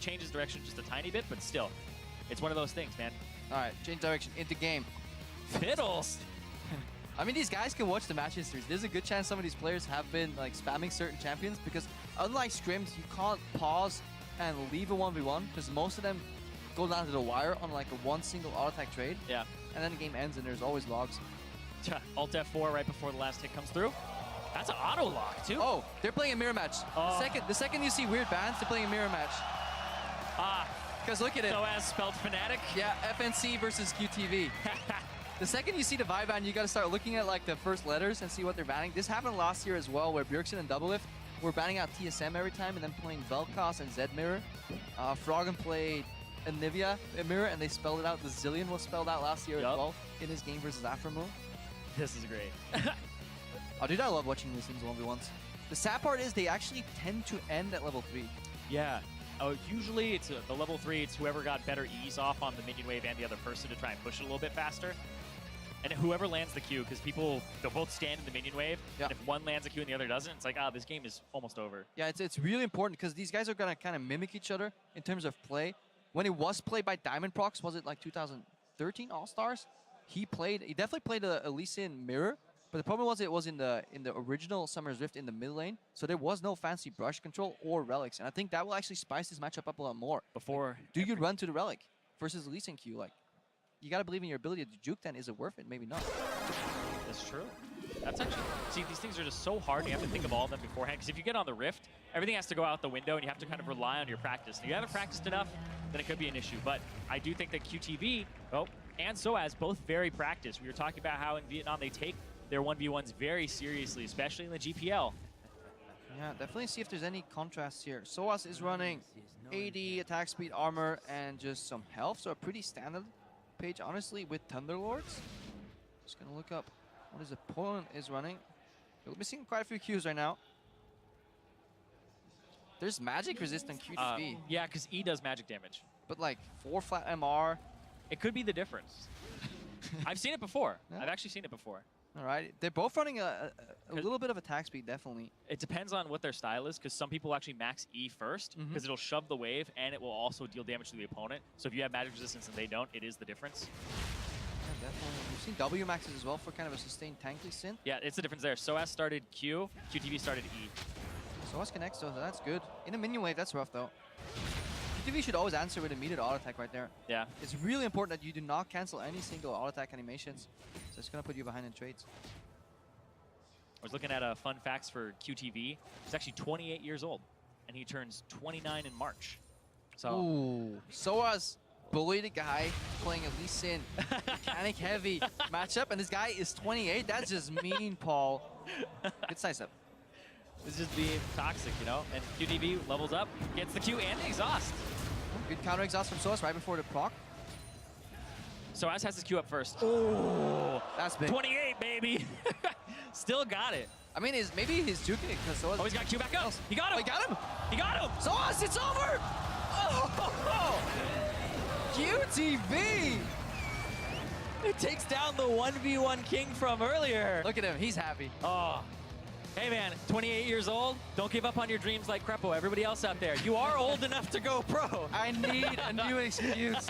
changes direction just a tiny bit, but still, it's one of those things, man. All right, change direction into game. Fiddles! I mean, these guys can watch the match histories. There's a good chance some of these players have been like spamming certain champions because unlike scrims, you can't pause and leave a 1v1 because most of them go down to the wire on like a one single auto attack trade. Yeah. And then the game ends and there's always logs. Alt F4 right before the last hit comes through. That's an auto lock too. Oh, they're playing a mirror match. Oh. The second you see weird bans, they're playing a mirror match. Because look at it. Soaz spelled Fnatic. Yeah, FNC versus QTV. The second you see the vibe ban, you got to start looking at like the first letters and see what they're banning. This happened last year as well, where Bjergsen and Doublelift were banning out TSM every time and then playing Vel'Koz and Zed mirror. Froggen played Anivia mirror and they spelled it out. The Zillion was spelled out last year as well in his game versus Afromoon. This is great. Oh, dude, I love watching these things 1v1s. The sad part is they actually tend to end at level 3. Yeah. Oh, usually it's the level 3, it's whoever got better ease off on the minion wave and the other person to try and push it a little bit faster. And whoever lands the Q, because they'll both stand in the minion wave. Yeah. And if one lands a Q and the other doesn't, it's like, this game is almost over. Yeah, it's really important because these guys are going to kind of mimic each other in terms of play. When it was played by Diamond Prox, was it like 2013 All-Stars? He definitely played a Lee Sin mirror, but the problem was it was in the original Summer's Rift in the mid lane, so there was no fancy brush control or relics, and I think that will actually spice this matchup up a lot more. Do you run to the relic versus the Lee Sin Q? Like, you gotta believe in your ability to juke. Then is it worth it? Maybe not. That's true. That's actually, see, these things are just so hard, and you have to think of all of them beforehand, because if you get on the Rift, everything has to go out the window, and you have to kind of rely on your practice. If you haven't practiced enough, then it could be an issue. But I do think that QTV, and Soaz, both very practiced. We were talking about how in Vietnam they take their 1v1s very seriously, especially in the GPL. Yeah, definitely see if there's any contrast here. Soaz is running 80 attack speed, armor, and just some health, so a pretty standard page, honestly, with Thunderlords. Just gonna look up what his opponent is running. We're missing quite a few Qs right now. There's magic resist on QTV. Yeah, because E does magic damage. But like 4 flat MR. It could be the difference. I've seen it before. Yeah. I've actually seen it before. All right. They're both running a little bit of attack speed, definitely. It depends on what their style is, because some people actually max E first, because it'll shove the wave, and it will also deal damage to the opponent. So if you have magic resistance and they don't, it is the difference. Yeah, definitely. We've seen W maxes as well for kind of a sustained tanky synth. Yeah, it's the difference there. Soaz started Q, QTV started E. Soaz connects, so that's good. In a minion wave, that's rough, though. QTV should always answer with immediate auto attack right there. Yeah. It's really important that you do not cancel any single auto attack animations. So it's going to put you behind in trades. I was looking at fun facts for QTV. He's actually 28 years old, and he turns 29 in March. So. Ooh, Soaz bullied a guy playing a Lee Sin mechanic heavy matchup, and this guy is 28. That's just mean, Paul. Good size up. It's just being toxic, you know? And QTV levels up, gets the Q and the exhaust. Good counter exhaust from Soaz right before the proc. Soaz has his Q up first. Oh, that's big. 28, baby. Still got it. I mean, maybe he's juking it because Soaz. Oh, he's got Q back up. He got him. Oh, he got him. He got him. Soaz, it's over. Oh, QTV. It takes down the 1v1 king from earlier. Look at him. He's happy. Oh. Hey man, 28 years old, don't give up on your dreams like Crepo, everybody else out there. You are old enough to go pro. I need a new excuse.